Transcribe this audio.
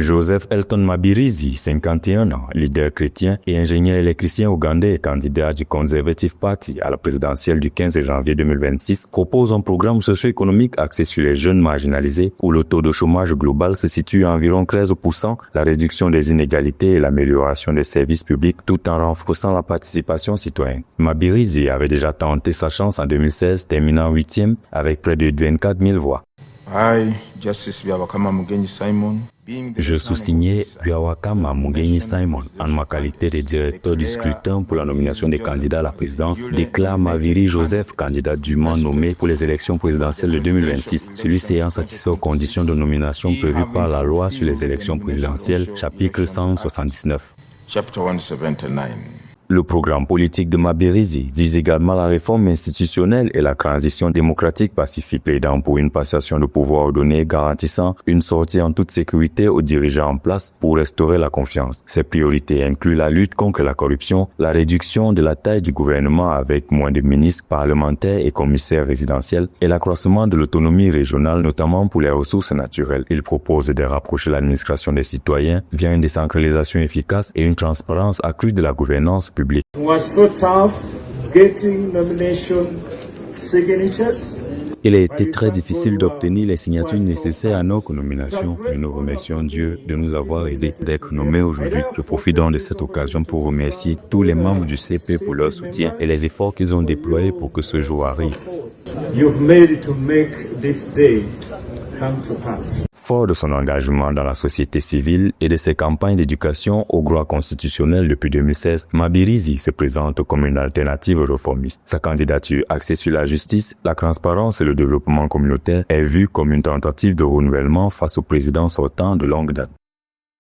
Joseph Elton Mabirizi, 51 ans, leader chrétien et ingénieur électricien ougandais et candidat du Conservative Party à la présidentielle du 15 janvier 2026, propose un programme socio-économique axé sur les jeunes marginalisés où le taux de chômage global se situe à environ 13%, la réduction des inégalités et l'amélioration des services publics tout en renforçant la participation citoyenne. Mabirizi avait déjà tenté sa chance en 2016, terminant 8e avec près de 24 000 voix. Je sous-signais Byawakama Mugenyi Simon en ma qualité de directeur du scrutin pour la nomination des candidats à la présidence, déclare Mabiri Joseph, candidat dûment nommé pour les élections présidentielles de 2026. Celui-ci ayant satisfait aux conditions de nomination prévues par la loi sur les élections présidentielles, chapitre 179. Le programme politique de Mabirizi vise également la réforme institutionnelle et la transition démocratique pacifique, plaidant pour une passation de pouvoir donné garantissant une sortie en toute sécurité aux dirigeants en place pour restaurer la confiance. Ces priorités incluent la lutte contre la corruption, la réduction de la taille du gouvernement avec moins de ministres, parlementaires et commissaires résidentiels et l'accroissement de l'autonomie régionale, notamment pour les ressources naturelles. Il propose de rapprocher l'administration des citoyens via une décentralisation efficace et une transparence accrue de la gouvernance publique. Il a été très difficile d'obtenir les signatures nécessaires à nos nominations, mais nous remercions Dieu de nous avoir aidés d'être nommés aujourd'hui. Je profite donc de cette occasion pour remercier tous les membres du CP pour leur soutien et les efforts qu'ils ont déployés pour que ce jour arrive. Fort de son engagement dans la société civile et de ses campagnes d'éducation au droit constitutionnel depuis 2016, Mabirizi se présente comme une alternative réformiste. Sa candidature axée sur la justice, la transparence et le développement communautaire est vue comme une tentative de renouvellement face au président sortant de longue date.